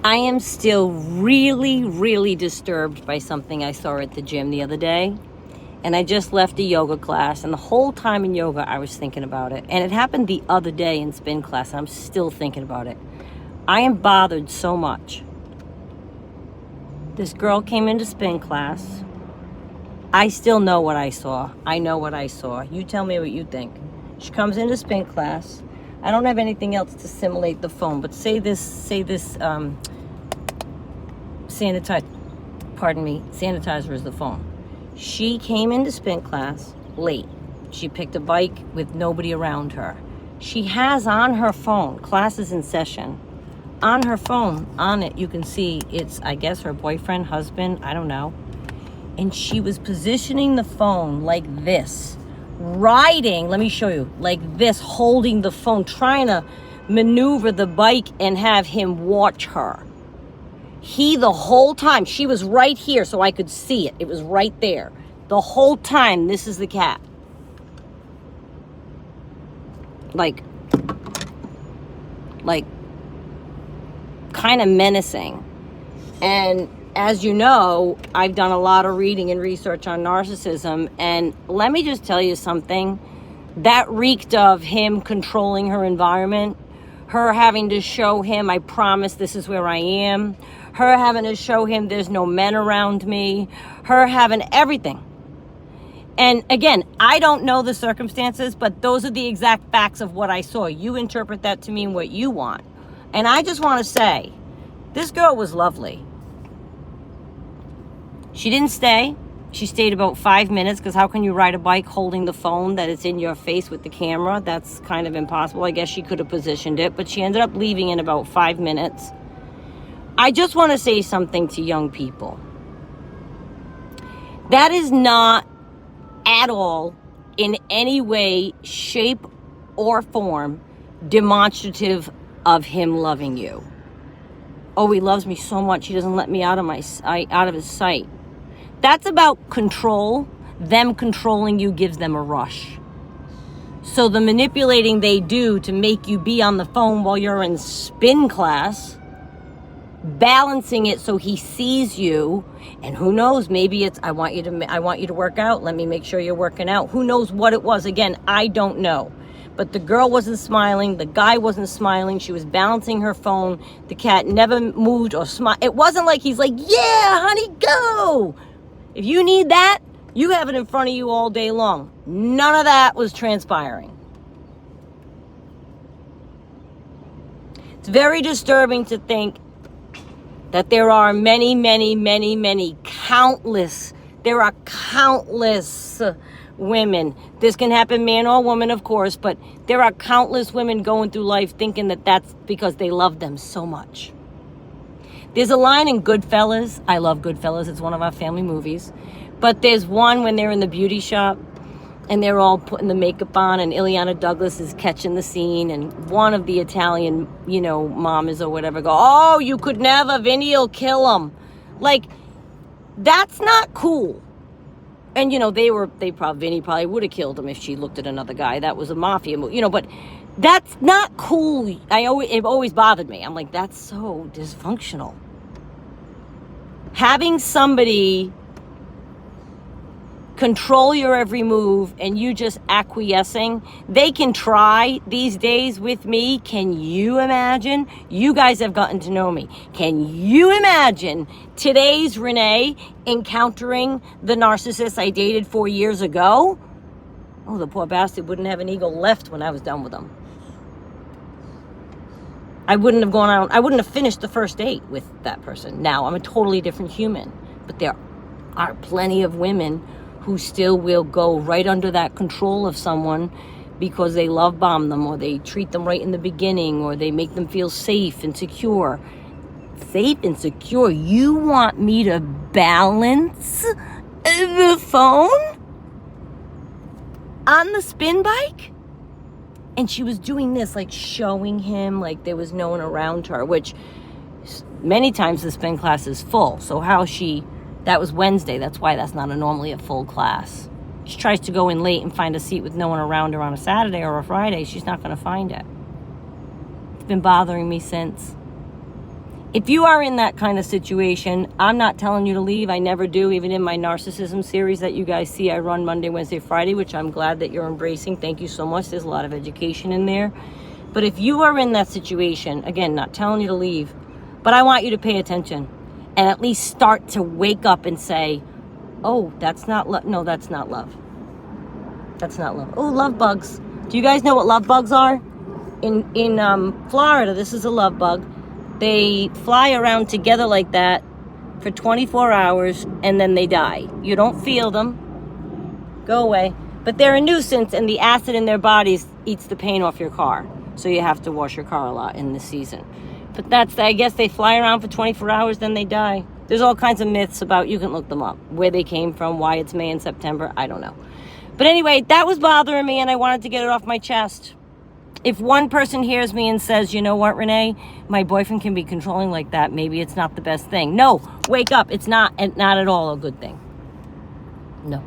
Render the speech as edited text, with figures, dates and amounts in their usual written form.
I am still really, really disturbed by something I saw at the gym the other day. And I just left a yoga class, and the whole time in yoga, I was thinking about it. And it happened the other day in spin class, and I'm still thinking about it. I am bothered so much. This girl came into spin class. I still know what I saw. I know what I saw. You tell me what you think. She comes into spin class. I don't have anything else to simulate the phone, but say this sanitizer is the phone. She came into spin class late. She picked a bike with nobody around her. She has on her phone, class is in session. On her phone, on it, you can see it's, I guess, her boyfriend, husband, I don't know. And she was positioning the phone like this, riding, let me show you, like this, holding the phone, trying to maneuver the bike and have him watch her. He, the whole time, she was right here so I could see it. It was right there. The whole time, this is the cat. Like kind of menacing. And as you know, I've done a lot of reading and research on narcissism. And let me just tell you something. That reeked of him controlling her environment. Her having to show him, I promise this is where I am. Her having to show him there's no men around me. Her having everything. And again, I don't know the circumstances, but those are the exact facts of what I saw. You interpret that to mean what you want. And I just want to say, this girl was lovely. She didn't stay. She stayed about 5 minutes, because how can you ride a bike holding the phone that it's in your face with the camera? That's kind of impossible. I guess she could have positioned it, but she ended up leaving in about 5 minutes. I just want to say something to young people. That is not at all, in any way, shape, or form, demonstrative of him loving you. Oh, he loves me so much, he doesn't let me out of his sight. That's about control. Them controlling you gives them a rush. So the manipulating they do to make you be on the phone while you're in spin class, balancing it so he sees you, and who knows, maybe it's I want you to work out, let me make sure you're working out. Who knows what it was? Again, I don't know. But the girl wasn't smiling, the guy wasn't smiling, she was balancing her phone, the cat never moved or smiled. It wasn't like he's like, yeah, honey, go. If you need that, you have it in front of you all day long. None of that was transpiring. It's very disturbing to think that there are countless women. This can happen man or woman, of course, but there are countless women going through life thinking that that's because they love them so much. There's a line in Goodfellas. I love Goodfellas. It's one of our family movies. But there's one when they're in the beauty shop and they're all putting the makeup on and Ileana Douglas is catching the scene and one of the Italian, mamas or whatever go, oh, you could never, Vinny will kill him. Like, that's not cool. And, Vinny probably would have killed him if she looked at another guy. That was a mafia movie, but that's not cool. It always bothered me. I'm like, that's so dysfunctional. Having somebody control your every move and you just acquiescing, they can try these days with me. Can you imagine? You guys have gotten to know me. Can you imagine today's Renee encountering the narcissist I dated 4 years ago? Oh, the poor bastard wouldn't have an ego left when I was done with him. I wouldn't have gone out. I wouldn't have finished the first date with that person. Now I'm a totally different human, but there are plenty of women who still will go right under that control of someone because they love bomb them or they treat them right in the beginning or they make them feel safe and secure. Safe and secure? You want me to balance the phone on the spin bike? And she was doing this, like showing him like there was no one around her, which many times the spin class is full. So that was Wednesday. That's why that's not normally a full class. She tries to go in late and find a seat with no one around her on a Saturday or a Friday. She's not going to find it. It's been bothering me since. if you are in that kind of situation, I'm not telling you to leave. I never do, even in my narcissism series that you guys see I run Monday, Wednesday, Friday, which I'm glad that you're embracing. Thank you so much. There's a lot of education in there. But if you are in that situation, again, not telling you to leave, but I want you to pay attention and at least start to wake up and say, oh, that's not love. No, that's not love. That's not love. Oh, love bugs. Do you guys know what love bugs are? In Florida, this is a love bug. They fly around together like that for 24 hours and then they die. You don't feel them. Go away. But they're a nuisance and the acid in their bodies eats the paint off your car. So you have to wash your car a lot in the season. But I guess they fly around for 24 hours, then they die. There's all kinds of myths about, you can look them up, where they came from, why it's May and September, I don't know. But anyway, that was bothering me and I wanted to get it off my chest. If one person hears me and says, you know what, Renee, my boyfriend can be controlling like that, maybe it's not the best thing. No, wake up. It's not at all a good thing. No.